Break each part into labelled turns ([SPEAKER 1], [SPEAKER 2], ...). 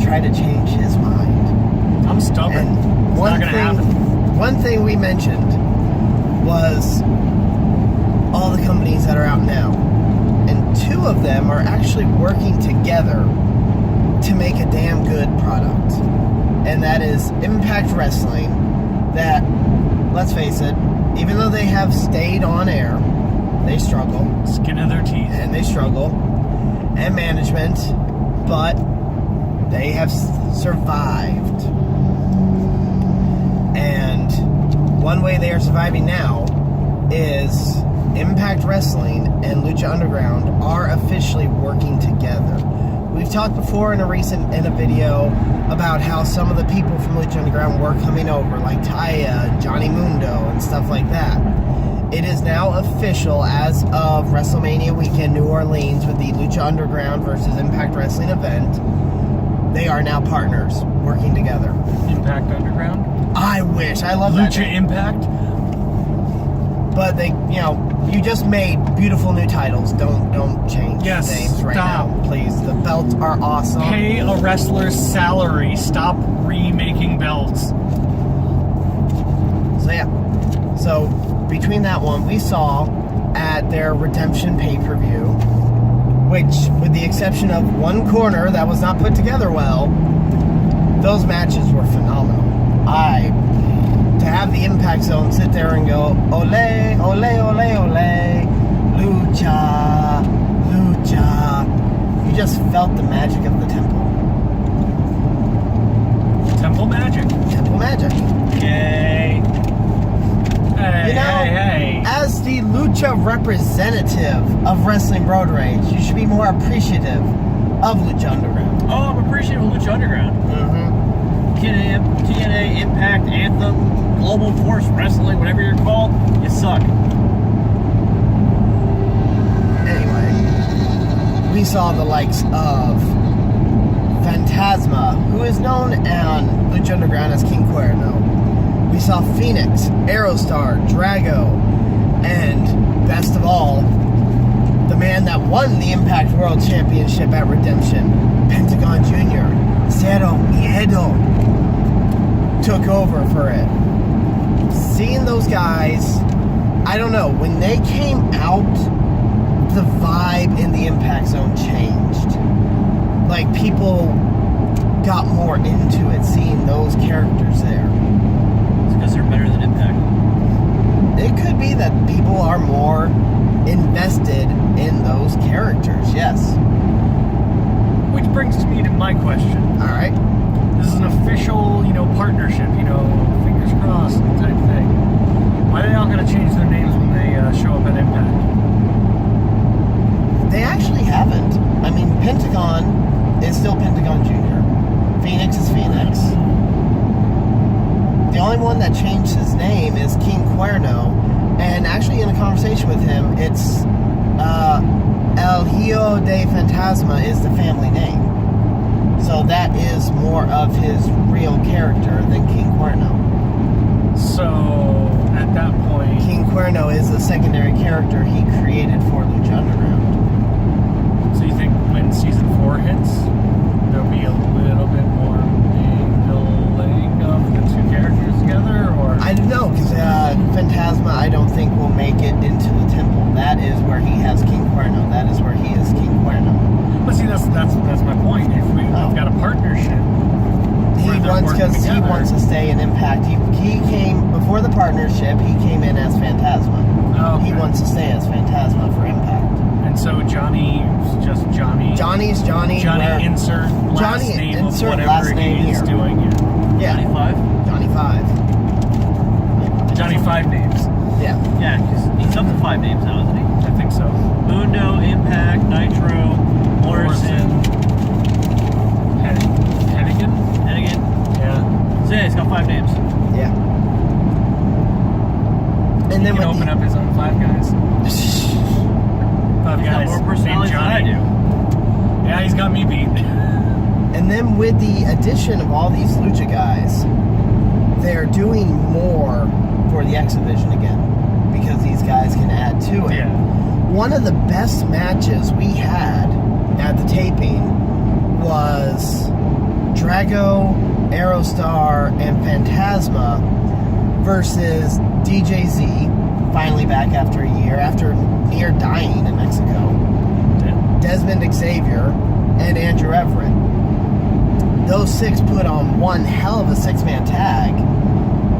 [SPEAKER 1] try to change his mind.
[SPEAKER 2] I'm stubborn.
[SPEAKER 1] And
[SPEAKER 2] It's not going to happen.
[SPEAKER 1] One thing we mentioned was all the companies that are out now. And 2 of them are actually working together to make a damn good product. And that is Impact Wrestling, that, let's face it, even though they have stayed on air, they struggle.
[SPEAKER 2] Skin of their teeth.
[SPEAKER 1] And they struggle. And management, but they have survived. And one way they are surviving now is Impact Wrestling and Lucha Underground are officially working together. We've talked before in a video about how some of the people from Lucha Underground were coming over, like Taya, Johnny Mundo, and stuff like that. It is now official as of WrestleMania weekend, New Orleans, with the Lucha Underground versus Impact Wrestling event. They are now partners, working together.
[SPEAKER 2] Impact Underground?
[SPEAKER 1] I wish. I love that.
[SPEAKER 2] Lucha Impact?
[SPEAKER 1] But they, you just made beautiful new titles. Don't change names right now, please. The belts are awesome.
[SPEAKER 2] Pay a wrestler's salary. Stop remaking belts.
[SPEAKER 1] So yeah. So between that one, we saw at their Redemption pay-per-view, which, with the exception of one corner that was not put together well, those matches were phenomenal. To have the Impact Zone sit there and go, ole, ole, ole, ole, lucha, lucha. You just felt the magic of the temple.
[SPEAKER 2] Temple magic.
[SPEAKER 1] Temple magic.
[SPEAKER 2] Yay. Hey, hey.
[SPEAKER 1] As the lucha representative of Wrestling Road Rage, you should be more appreciative of Lucha Underground.
[SPEAKER 3] Oh, I'm appreciative of Lucha Underground.
[SPEAKER 1] Mm-hmm.
[SPEAKER 3] TNA, Impact, Anthem, Global Force Wrestling, whatever you're called, you suck.
[SPEAKER 1] Anyway, we saw the likes of Phantasma, who is known on Lucha Underground as King Cuerno. We saw Phoenix, Aerostar, Drago, and best of all, the man that won the Impact World Championship at Redemption, Pentagon Jr., Cero Miedo, took over for it. Seeing those guys, I don't know, when they came out, the vibe in the Impact Zone changed. Like, people got more into it, seeing those characters there.
[SPEAKER 3] It's because they're better than Impact.
[SPEAKER 1] It could be that people are more invested in those characters, yes.
[SPEAKER 2] Which brings me to my question.
[SPEAKER 1] All right.
[SPEAKER 2] This is an official, partnership, fingers crossed type thing. Why are they not going to change their names when they show up at Impact?
[SPEAKER 1] They actually haven't. I mean, Pentagon is still Pentagon Jr. Phoenix is Phoenix. The only one that changed his name is King Cuerno. And actually, in a conversation with him, it's El Hijo de Fantasma is the family name. So that is more of his real character than King Cuerno.
[SPEAKER 2] So, at that point...
[SPEAKER 1] King Cuerno is the secondary character he created for Lucha Underground.
[SPEAKER 2] So you think when Season 4 hits, there'll be a little bit more mingling of the 2 characters together, or...?
[SPEAKER 1] I don't know, because Phantasma, I don't think, will make it into the temple. That is where he has King Cuerno. That is where he is King Cuerno.
[SPEAKER 2] But see, that's my point. If we've got a partnership,
[SPEAKER 1] he wants to stay in Impact. He came before the partnership. He came in as Phantasma.
[SPEAKER 2] Oh, okay.
[SPEAKER 1] He wants to stay as Phantasma for Impact.
[SPEAKER 2] And so Johnny's just Johnny.
[SPEAKER 1] Johnny's Johnny.
[SPEAKER 2] Johnny insert last
[SPEAKER 1] Johnny
[SPEAKER 2] name
[SPEAKER 1] insert
[SPEAKER 2] of whatever
[SPEAKER 1] last name
[SPEAKER 2] he's
[SPEAKER 1] here.
[SPEAKER 2] doing.
[SPEAKER 1] Yeah.
[SPEAKER 3] Johnny 5?
[SPEAKER 1] Johnny 5.
[SPEAKER 2] Johnny 5 names.
[SPEAKER 1] Yeah.
[SPEAKER 3] Yeah, because he's up to 5 names now, isn't he?
[SPEAKER 2] I think so.
[SPEAKER 3] Mundo, Impact, Nitro, Morrison.
[SPEAKER 2] Hennigan?
[SPEAKER 3] Hennigan.
[SPEAKER 2] Yeah.
[SPEAKER 3] So yeah, he's got 5 names.
[SPEAKER 1] Yeah. And
[SPEAKER 2] He
[SPEAKER 1] then
[SPEAKER 2] can open up his own 5 guys. 5
[SPEAKER 3] He's got
[SPEAKER 2] guys
[SPEAKER 3] more
[SPEAKER 2] named
[SPEAKER 3] personalities than I
[SPEAKER 2] Johnny.
[SPEAKER 3] do.
[SPEAKER 2] Yeah, he's got me beat.
[SPEAKER 1] And then with the addition of all these Lucha guys, they're doing more for the X Division again, because these guys can add to it.
[SPEAKER 2] Yeah.
[SPEAKER 1] One of the best matches we had at the taping was Drago, Aerostar, and Phantasma versus DJZ, finally back after a year, after near dying in Mexico, Desmond Xavier, and Andrew Everett. Those 6 put on one hell of a 6-man tag,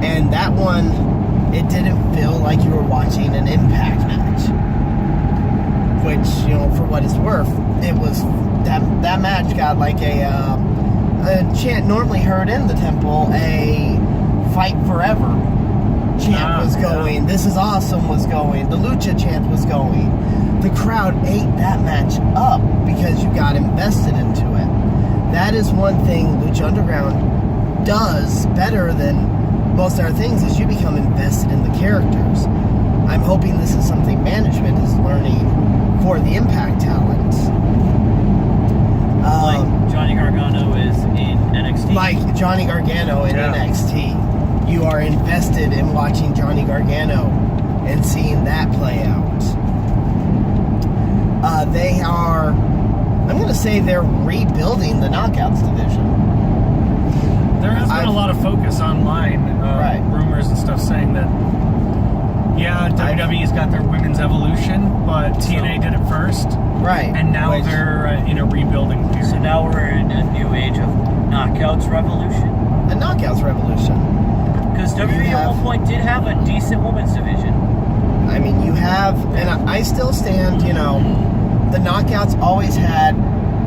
[SPEAKER 1] and that one, it didn't feel like you were watching an Impact match. Which, for what it's worth, it was that match got like a chant normally heard in the temple, a fight forever chant was going, this is awesome was going, the Lucha chant was going. The crowd ate that match up because you got invested into it. That is one thing Lucha Underground does better than most other things, is you become invested in the characters. I'm hoping this is something management is learning for the Impact talents.
[SPEAKER 3] Like Johnny Gargano is in NXT.
[SPEAKER 1] Like Johnny Gargano in NXT. You are invested in watching Johnny Gargano and seeing that play out. They are, I'm going to say they're rebuilding the Knockouts division.
[SPEAKER 2] There has been a lot of focus online, rumors and stuff saying that, WWE's got their Women's Evolution, but TNA did it first.
[SPEAKER 1] Right.
[SPEAKER 2] And now they're in a rebuilding period.
[SPEAKER 3] So now we're in a new age of Knockouts Revolution?
[SPEAKER 1] A Knockouts Revolution.
[SPEAKER 3] Because WWE at one point did have a decent women's division.
[SPEAKER 1] I mean, you have, and I still stand, the Knockouts always had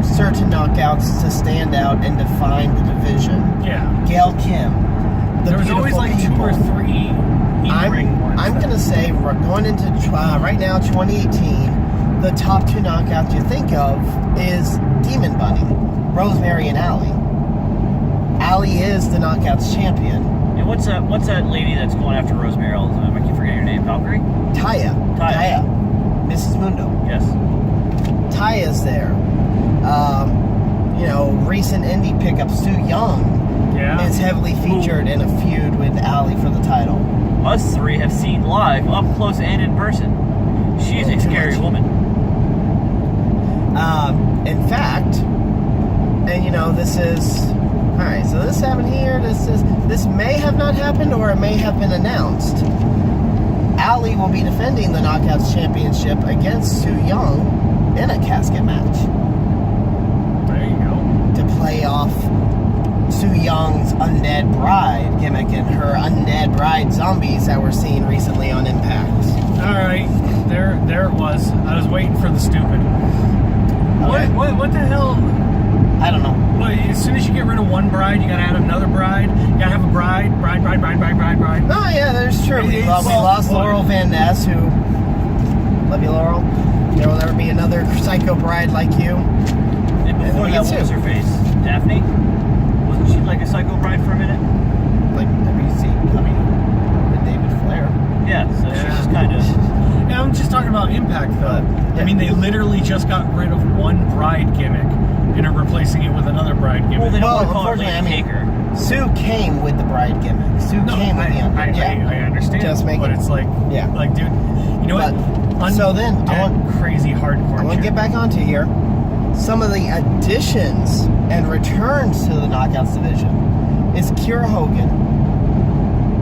[SPEAKER 1] certain knockouts to stand out and define the division.
[SPEAKER 2] Yeah.
[SPEAKER 1] Gail Kim.
[SPEAKER 2] There was always like
[SPEAKER 1] people.
[SPEAKER 2] 2 or 3
[SPEAKER 1] I'm going to say, going into right now, 2018, the top 2 knockouts you think of is Demon Bunny, Rosemary and Allie. Allie is the Knockouts champion.
[SPEAKER 3] And what's that lady that's going after Rosemary all the time? I keep forgetting her name. Valkyrie?
[SPEAKER 1] Taya. Mrs. Mundo.
[SPEAKER 3] Yes.
[SPEAKER 1] Taya's there. Recent indie pickup, Sue Young, is heavily featured in a feud with Allie for the title.
[SPEAKER 3] Us 3 have seen live, up close and in person. She's a scary woman.
[SPEAKER 1] In fact, and this is, alright, so this happened here, this may have not happened, or it may have been announced. Allie will be defending the Knockouts Championship against Sue Young in a casket match.
[SPEAKER 2] There you go.
[SPEAKER 1] To play off Sue Young's Undead Bride gimmick and her Undead Bride zombies that we're seeing recently on Impact.
[SPEAKER 2] Alright, there it was. I was waiting for the stupid.
[SPEAKER 1] Okay.
[SPEAKER 2] What the hell?
[SPEAKER 1] I don't know.
[SPEAKER 2] Well, as soon as you get rid of one bride, you gotta add another bride. You gotta have a bride.
[SPEAKER 1] Oh yeah, that's true. We lost Laurel Van Ness, who, love you, Laurel. There will never be another psycho bride like you.
[SPEAKER 3] And before that, what was her face? Daphne? Wasn't she like a psycho bride for a minute?
[SPEAKER 1] Like David Flair.
[SPEAKER 3] Yeah, so she's just kind of...
[SPEAKER 2] Now I'm just talking about Impact, though. I mean, they literally just got rid of one bride gimmick and are replacing it with another bride gimmick.
[SPEAKER 3] Well, they don't want to call her Lady Taker.
[SPEAKER 1] Sue came with the bride gimmick. Sue came with the
[SPEAKER 2] I understand.
[SPEAKER 1] Just make
[SPEAKER 2] but
[SPEAKER 1] it,
[SPEAKER 2] it's like, dude, you know what?
[SPEAKER 1] So then,
[SPEAKER 2] crazy hardcore.
[SPEAKER 1] I want to get back onto here. Some of the additions and returns to the Knockouts division is Kiera Hogan,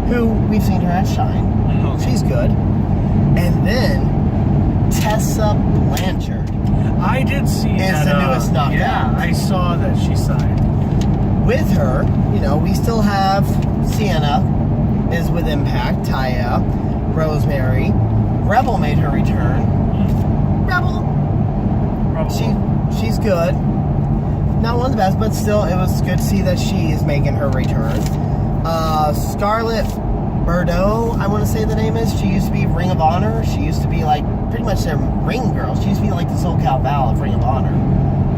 [SPEAKER 1] who we've seen her at Shine. She's good. And then Tessa Blanchard.
[SPEAKER 2] I did see
[SPEAKER 1] that. Is the newest Knockout.
[SPEAKER 2] Yeah, I saw that she signed.
[SPEAKER 1] With her, we still have Sienna is with Impact, Taya, Rosemary. Rebel made her return. Rebel. She's good. Not one of the best, but still, it was good to see that she is making her return. Scarlett Bordeaux, I want to say the name is. She used to be Ring of Honor. She used to be like pretty much their ring girl. She used to be like the SoCal Val of Ring of Honor.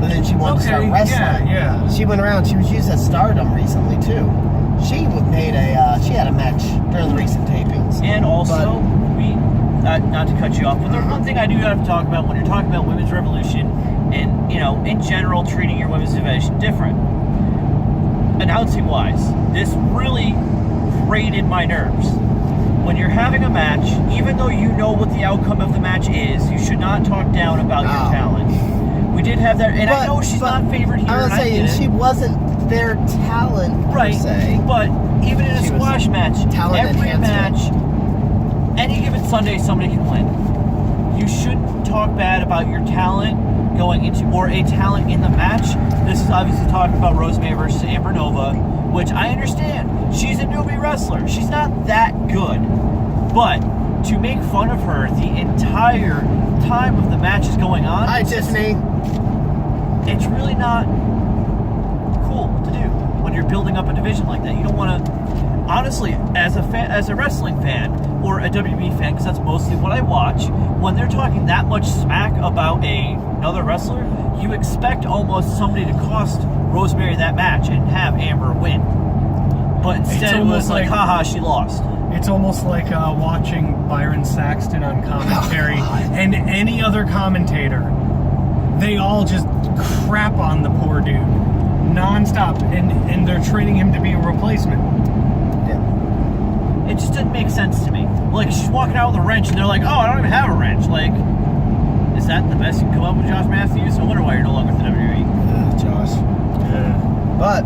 [SPEAKER 1] But then she wanted to start wrestling.
[SPEAKER 2] Yeah.
[SPEAKER 1] She went around. She was used at Stardom recently too. She had a match during the recent tapings.
[SPEAKER 3] And also, not to cut you off, but there's one thing I do have to talk about when you're talking about Women's Revolution and, in general, treating your women's division different. Announcing-wise, this really grated my nerves. When you're having a match, even though you know what the outcome of the match is, you should not talk down about your talent. We did have that, and I know she's not favored here.
[SPEAKER 1] I was saying, she wasn't their talent per
[SPEAKER 3] Right,
[SPEAKER 1] se.
[SPEAKER 3] but even in a
[SPEAKER 1] She was
[SPEAKER 3] squash match,
[SPEAKER 1] talent
[SPEAKER 3] every
[SPEAKER 1] enhancement.
[SPEAKER 3] match, any given Sunday, somebody can win. You shouldn't talk bad about your talent going into, or a talent in the match. This is obviously talking about Rosemary versus Amber Nova, which I understand. She's a newbie wrestler. She's not that good. But to make fun of her the entire time of the match is going on,
[SPEAKER 1] Hi, Tiffany.
[SPEAKER 3] it's really not cool to do when you're building up a division like that. You don't want to, honestly, as a wrestling fan or a WWE fan, because that's mostly what I watch, when they're talking that much smack about another wrestler, you expect almost somebody to cost Rosemary that match and have Amber win. But instead it was like, haha, she lost.
[SPEAKER 2] It's almost like watching Byron Saxton on commentary and any other commentator. They all just crap on the poor dude nonstop, and they're training him to be a replacement.
[SPEAKER 1] Yeah.
[SPEAKER 3] It just didn't make sense to me. Like, she's walking out with a wrench, and they're like, oh, I don't even have a wrench. Like, is that the best you can come up with, Josh Matthews? I wonder why you're no longer with the WWE.
[SPEAKER 1] Josh.
[SPEAKER 2] Yeah.
[SPEAKER 1] But,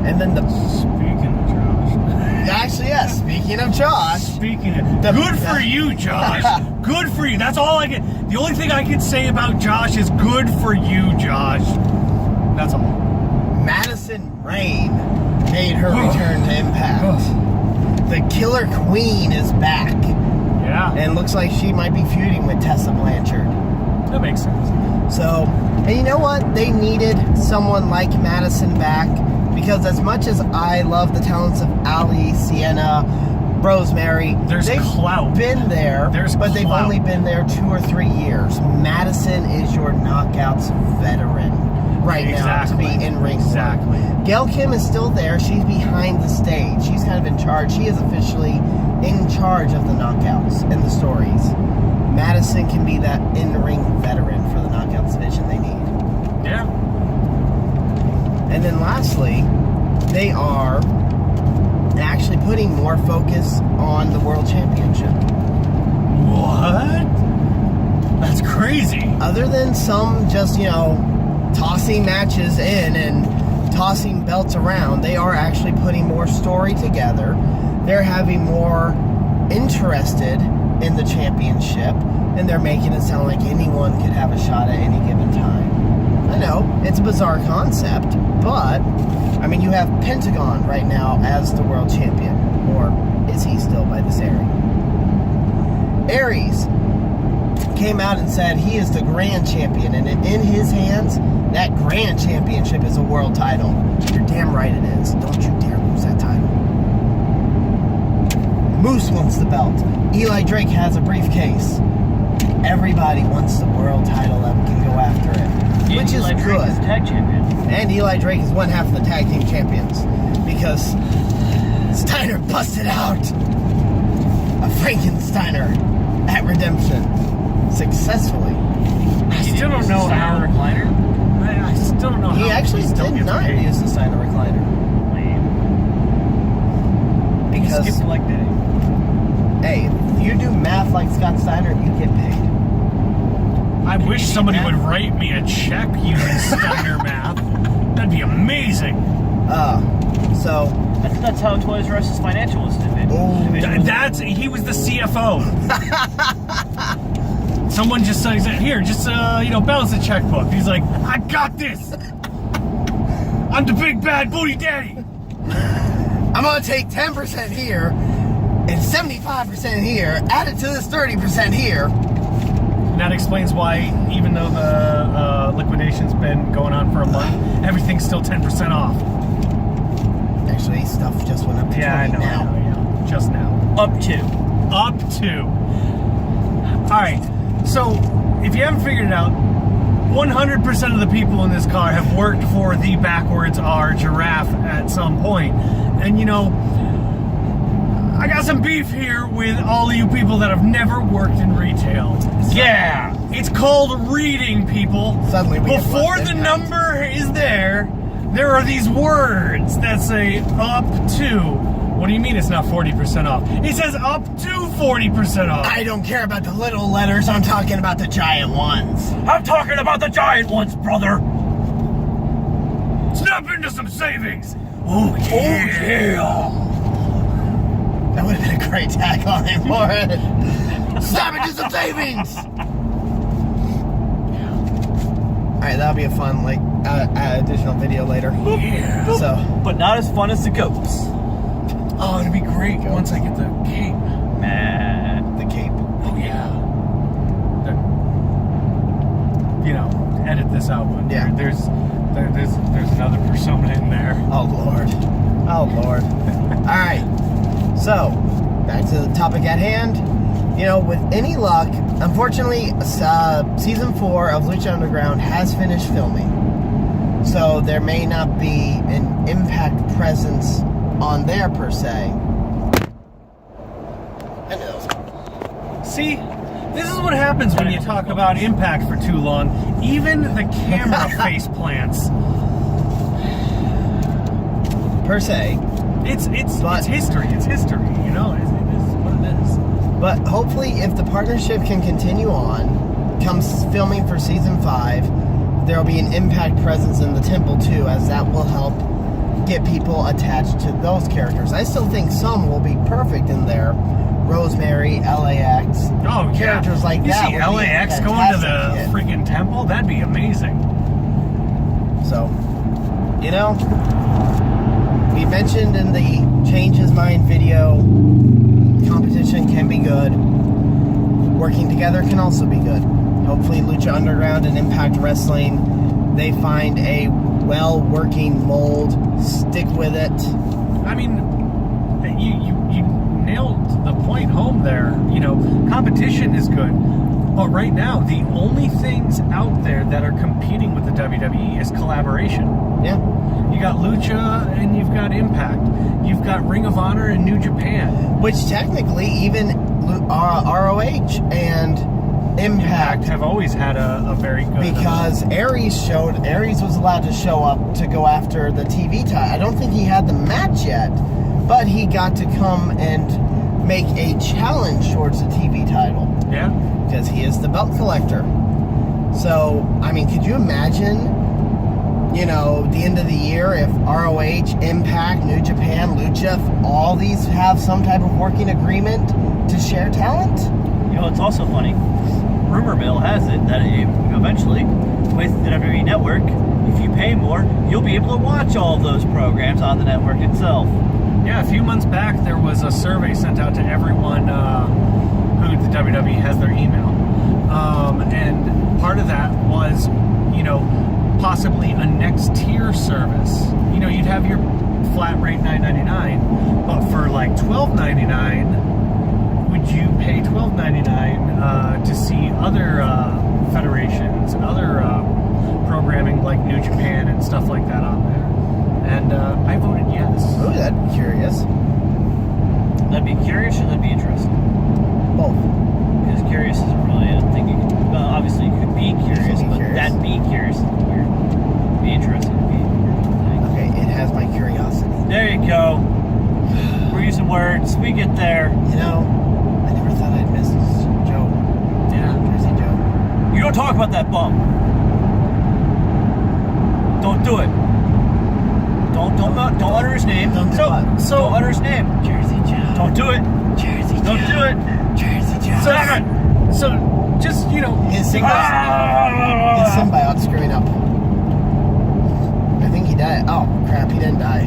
[SPEAKER 1] and then the...
[SPEAKER 2] Speaking of Josh.
[SPEAKER 1] Actually, yes, speaking of Josh...
[SPEAKER 2] Speaking of... Good for you, Josh. Good for you. That's all I can... The only thing I can say about Josh is good for you, Josh. That's all.
[SPEAKER 1] Madison Rain made her return to Impact. The Killer Queen is back.
[SPEAKER 2] Yeah.
[SPEAKER 1] And looks like she might be feuding with Tessa Blanchard.
[SPEAKER 2] That makes sense.
[SPEAKER 1] So, and you know what? They needed someone like Madison back, because as much as I love the talents of Ali, Sienna, Rosemary,
[SPEAKER 2] There's
[SPEAKER 1] they've
[SPEAKER 2] clout.
[SPEAKER 1] been there, but they've
[SPEAKER 2] clout.
[SPEAKER 1] only been there 2 or 3 years. Madison is your knockouts veteran right now to be in ring.
[SPEAKER 2] Exactly.
[SPEAKER 1] Gail Kim is still there. She's behind the stage. She's kind of in charge. She is officially in charge of the knockouts and the stories. Madison can be that in-ring veteran for the knockouts division they need.
[SPEAKER 2] Yeah.
[SPEAKER 1] And then lastly, they are actually putting more focus on the World Championship.
[SPEAKER 2] What? That's crazy.
[SPEAKER 1] Other than some just, tossing matches in and tossing belts around, they are actually putting more story together. They're having more interested in the championship, and they're making it sound like anyone could have a shot at any given time. I know, it's a bizarre concept, but, I mean, you have Pentagon right now as the world champion, or is he still by this area? Aries came out and said he is the grand champion, and in his hands, that grand championship is a world title. You're damn right it is. Don't you dare lose that title. Moose wants the belt. Eli Drake has a briefcase. Everybody wants the world title and can go after it, which is
[SPEAKER 3] Eli Drake
[SPEAKER 1] good.
[SPEAKER 3] is tag champion.
[SPEAKER 1] And Eli Drake is one half of the tag team champions, because Steiner busted out a Frankensteiner at Redemption successfully.
[SPEAKER 2] I still don't know how.
[SPEAKER 3] Recliner?
[SPEAKER 2] I still don't know how.
[SPEAKER 1] He actually
[SPEAKER 2] still
[SPEAKER 1] did
[SPEAKER 2] gets
[SPEAKER 1] not
[SPEAKER 2] paid.
[SPEAKER 1] use the Steiner recliner.
[SPEAKER 3] He
[SPEAKER 1] Because,
[SPEAKER 3] skipped leg day.
[SPEAKER 1] hey, if you do math like Scott Steiner, you get paid.
[SPEAKER 2] I wish somebody would write me a check using Steiner math. That'd be amazing.
[SPEAKER 1] So,
[SPEAKER 3] That's how Toys R Us's financial was division.
[SPEAKER 2] He was the CFO. Someone just said, here, just balance the checkbook. He's like, I got this. I'm the big bad booty daddy.
[SPEAKER 1] I'm going to take 10% here and 75% here, add it to this 30% here.
[SPEAKER 2] And that explains why, even though the liquidation's been going on for a month, everything's still 10% off.
[SPEAKER 1] Actually, stuff just went up to 20
[SPEAKER 2] Yeah, I know.
[SPEAKER 1] now.
[SPEAKER 2] Just now.
[SPEAKER 3] Up to.
[SPEAKER 2] All right. So, if you haven't figured it out, 100% of the people in this car have worked for the Backwards R Giraffe at some point. And, I got some beef here with all of you people that have never worked in retail.
[SPEAKER 3] Yeah.
[SPEAKER 2] It's called reading, people.
[SPEAKER 1] Suddenly we have
[SPEAKER 2] Before
[SPEAKER 1] less
[SPEAKER 2] the
[SPEAKER 1] impact.
[SPEAKER 2] number is there are these words that say up to. What do you mean it's not 40% off? It says up to 40% off.
[SPEAKER 1] I don't care about the little letters, I'm talking about the giant ones.
[SPEAKER 3] I'm talking about the giant ones, brother.
[SPEAKER 2] Snap into some savings. Oh yeah.
[SPEAKER 1] That would have been a great tagline for it. Snap into some savings. All right, that'll be a fun additional video later.
[SPEAKER 2] Yeah.
[SPEAKER 1] So,
[SPEAKER 3] But not as fun as the goats.
[SPEAKER 2] Oh, it'd be great once I get the cape.
[SPEAKER 3] Man.
[SPEAKER 1] the cape.
[SPEAKER 2] Oh yeah. Edit this out one.
[SPEAKER 1] Yeah.
[SPEAKER 2] There's another persona in there.
[SPEAKER 1] Oh Lord. Oh Lord. All right. So, back to the topic at hand. With any luck, unfortunately, season 4 of Lucha Underground has finished filming. So there may not be an Impact presence on there per se. I know.
[SPEAKER 2] See, this is what happens when you talk about Impact for too long. Even the camera face plants.
[SPEAKER 1] Per se.
[SPEAKER 2] It's history. It's history. It is what it is.
[SPEAKER 1] But hopefully, if the partnership can continue on, comes filming for season 5, there will be an Impact presence in the temple too, as that will help get people attached to those characters. I still think some will be perfect in there. Rosemary, LAX, characters like that.
[SPEAKER 2] You see LAX going to the freaking temple? That'd be amazing.
[SPEAKER 1] So, we mentioned in the Changes Mind video, competition can be good. Working together can also be good. Hopefully Lucha Underground and Impact Wrestling, they find a well-working mold, stick with it.
[SPEAKER 2] I mean, you nailed the point home there. Competition is good. But right now, the only things out there that are competing with the WWE is collaboration.
[SPEAKER 1] Yeah.
[SPEAKER 2] You got Lucha and you've got Impact. You've got Ring of Honor and New Japan.
[SPEAKER 1] Which technically, even ROH and Impact
[SPEAKER 2] have always had a very good...
[SPEAKER 1] Because Aries was allowed to show up to go after the TV title. I don't think he had the match yet, but he got to come and make a challenge towards the TV title.
[SPEAKER 2] Yeah.
[SPEAKER 1] Because he is the belt collector. So, I mean, could you imagine, the end of the year if ROH, Impact, New Japan, Lucha, if all these have some type of working agreement to share talent?
[SPEAKER 3] It's also funny. Rumor mill has it that eventually, with the WWE Network, if you pay more, you'll be able to watch all of those programs on the network itself.
[SPEAKER 2] Yeah, a few months back, there was a survey sent out to everyone who the WWE has their email. And part of that was, possibly a next tier service. You'd have your flat rate $9.99, but for like $12.99, would you pay $12.99 to see other federations and other programming like New Japan and stuff like that on there? And I voted yes.
[SPEAKER 1] Oh, that'd be curious.
[SPEAKER 3] That'd be curious or that'd be interesting?
[SPEAKER 1] Both.
[SPEAKER 3] Because curious isn't really a thing. Well, obviously you could be curious, but that'd be curious is weird. It'd be interesting to be weird.
[SPEAKER 1] Okay, it has my curiosity.
[SPEAKER 3] There you go. We're using words. We get there.
[SPEAKER 1] I never thought I'd miss Joe.
[SPEAKER 2] Yeah.
[SPEAKER 1] Jersey Joe.
[SPEAKER 3] You don't talk about that bum. Don't do it. Don't utter his name.
[SPEAKER 1] Don't
[SPEAKER 3] utter his name.
[SPEAKER 1] Jersey Joe.
[SPEAKER 3] Don't do it.
[SPEAKER 1] Jersey Joe.
[SPEAKER 3] Don't do it.
[SPEAKER 1] Jersey Joe.
[SPEAKER 2] So just,
[SPEAKER 1] His symbiote screwing up. I think he died. Oh, crap, he didn't die.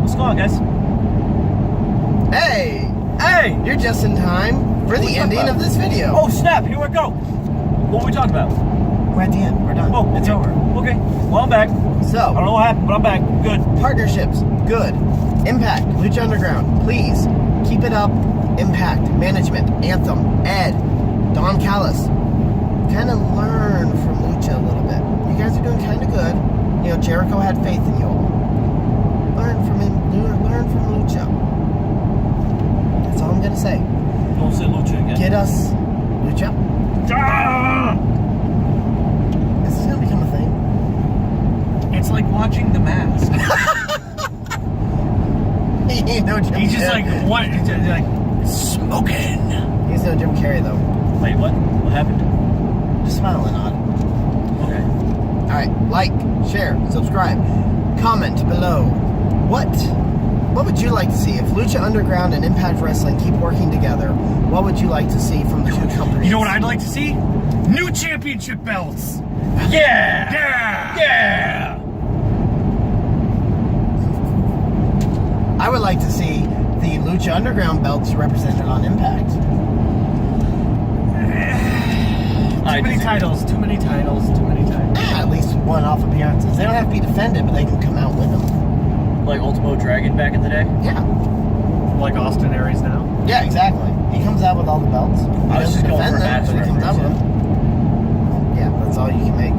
[SPEAKER 3] What's going on, guys?
[SPEAKER 1] Hey!
[SPEAKER 3] Hey!
[SPEAKER 1] You're just in time for the ending of this video.
[SPEAKER 3] Oh, snap. Here we go. What were we talking about?
[SPEAKER 1] We're at the end. We're done.
[SPEAKER 3] Oh,
[SPEAKER 1] it's
[SPEAKER 3] okay.
[SPEAKER 1] over.
[SPEAKER 3] Okay. Well, I'm back. I don't
[SPEAKER 1] So,
[SPEAKER 3] know what happened, but I'm back. Good.
[SPEAKER 1] partnerships, good. Impact, Lucha Underground, please keep it up. Impact, Management, Anthem, Ed, Don Callis. Kind of learn from Lucha a little bit. You guys are doing kind of good. Jericho had faith in you all. Learn from him. Learn from Lucha. That's all I'm going to say.
[SPEAKER 3] Don't say Lucha again.
[SPEAKER 1] Get us Lucha.
[SPEAKER 3] Ah!
[SPEAKER 1] Is this going to become a thing?
[SPEAKER 2] it's like watching The Mask. He's just like, what? He's just like, smoking.
[SPEAKER 1] He's no Jim Carrey, though.
[SPEAKER 3] Wait, what? What happened?
[SPEAKER 1] Just smiling on.
[SPEAKER 3] Okay.
[SPEAKER 1] Alright, like, share, subscribe, comment below. What would you like to see if Lucha Underground and Impact Wrestling keep working together? What would you like to see from the two companies?
[SPEAKER 2] You know what I'd like to see? New championship belts.
[SPEAKER 3] Yeah!
[SPEAKER 2] Yeah!
[SPEAKER 3] Yeah!
[SPEAKER 1] I would like to see the Lucha Underground belts represented on Impact.
[SPEAKER 2] Too many titles.
[SPEAKER 1] At least one-off appearances. They don't have to be defended, but they can come out with them.
[SPEAKER 3] Like Ultimo Dragon back in the day?
[SPEAKER 1] Yeah.
[SPEAKER 2] Like Austin Aries now.
[SPEAKER 1] Yeah, exactly. He comes out with all the belts. He
[SPEAKER 3] I was
[SPEAKER 1] doesn't
[SPEAKER 3] just going
[SPEAKER 1] defend
[SPEAKER 3] for
[SPEAKER 1] them,
[SPEAKER 3] match
[SPEAKER 1] but he comes out with
[SPEAKER 3] reference,
[SPEAKER 1] them. Yeah, that's all you can make.